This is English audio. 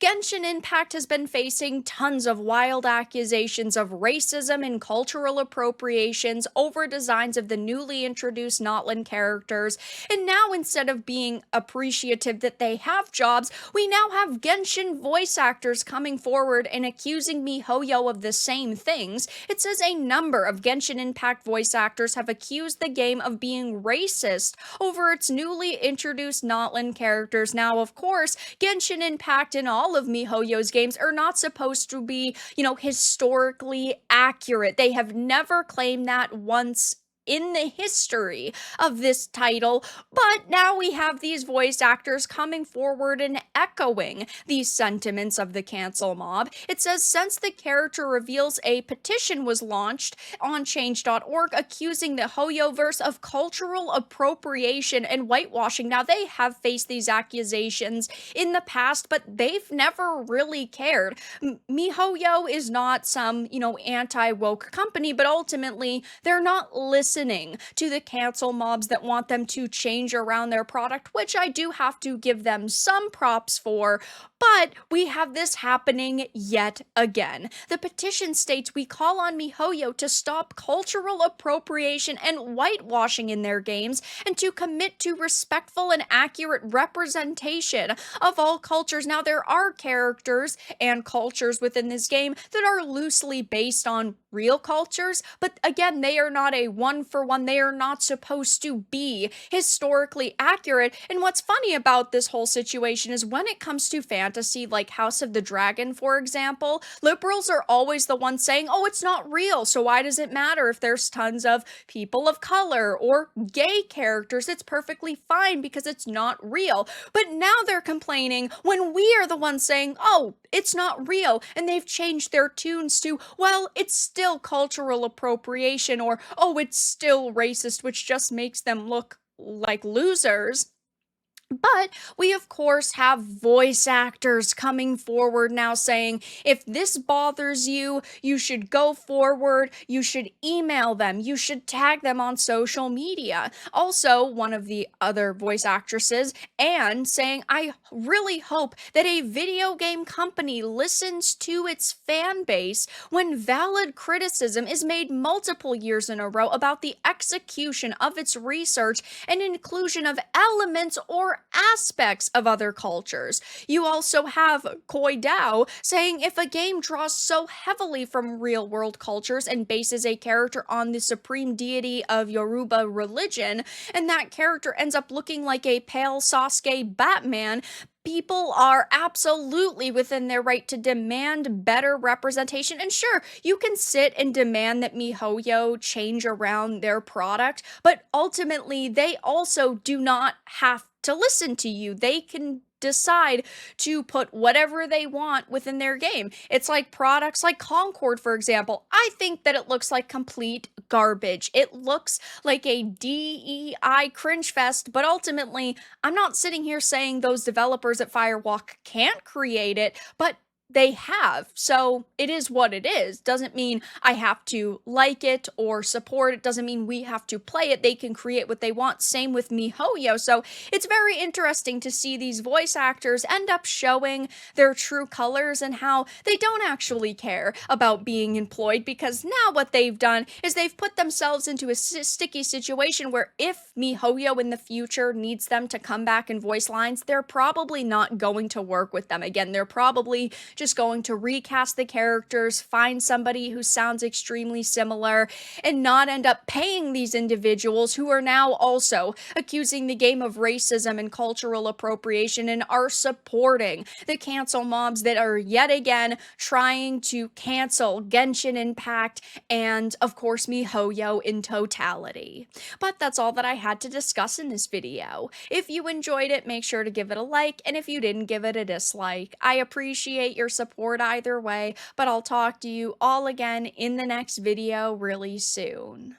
Genshin Impact has been facing tons of wild accusations of racism and cultural appropriations over designs of the newly introduced Notland characters, and now instead of being appreciative that they have jobs, we now have Genshin voice actors coming forward and accusing MiHoYo of the same things. It says a number of Genshin Impact voice actors have accused the game of being racist over its newly introduced Notland characters. Now, of course, Genshin Impact and all of MiHoYo's games are not supposed to be, historically accurate. They have never claimed that once in the history of this title, but now we have these voice actors coming forward and echoing these sentiments of the cancel mob. It says, since the character reveals, a petition was launched on change.org accusing the HoYoverse of cultural appropriation and whitewashing. Now, they have faced these accusations in the past, but they've never really cared. MiHoYo is not some, anti-woke company, but ultimately, they're not listening to the cancel mobs that want them to change around their product, which I do have to give them some props for. But we have this happening yet again. The petition states, we call on MiHoYo to stop cultural appropriation and whitewashing in their games and to commit to respectful and accurate representation of all cultures. Now, there are characters and cultures within this game that are loosely based on real cultures, but again, they are not a one-for-one. They are not supposed to be historically accurate. And what's funny about this whole situation is when it comes to fantasy, like House of the Dragon, for example, liberals are always the ones saying, oh, it's not real, so why does it matter if there's tons of people of color or gay characters? It's perfectly fine because it's not real. But now they're complaining when we are the ones saying, oh, it's not real, and they've changed their tunes to, well, it's still cultural appropriation, or, oh, it's still racist, which just makes them look like losers. But we, of course, have voice actors coming forward now saying, if this bothers you, you should go forward, you should email them, you should tag them on social media. Also, one of the other voice actresses, Anne, saying, I really hope that a video game company listens to its fan base when valid criticism is made multiple years in a row about the execution of its research and inclusion of elements or aspects of other cultures. You also have Koi Dao saying, if a game draws so heavily from real world cultures and bases a character on the supreme deity of Yoruba religion, and that character ends up looking like a pale Sasuke Batman, people are absolutely within their right to demand better representation. And sure, you can sit and demand that MiHoYo change around their product, but ultimately they also do not have to listen to you. They can decide to put whatever they want within their game. It's like products like Concord, for example. I think that it looks like complete garbage. It looks like a DEI cringe fest, but ultimately, I'm not sitting here saying those developers at Firewalk can't create it, but they have. So it is what it is. Doesn't mean I have to like it or support it. Doesn't mean we have to play it. They can create what they want. Same with MiHoYo. So it's very interesting to see these voice actors end up showing their true colors and how they don't actually care about being employed, because now what they've done is they've put themselves into a sticky situation where if MiHoYo in the future needs them to come back and voice lines, they're probably not going to work with them again. They're probably just going to recast the characters, find somebody who sounds extremely similar, and not end up paying these individuals who are now also accusing the game of racism and cultural appropriation and are supporting the cancel mobs that are yet again trying to cancel Genshin Impact and, of course, MiHoYo in totality. But that's all that I had to discuss in this video. If you enjoyed it, make sure to give it a like, and if you didn't, give it a dislike. I appreciate your support either way, but I'll talk to you all again in the next video really soon.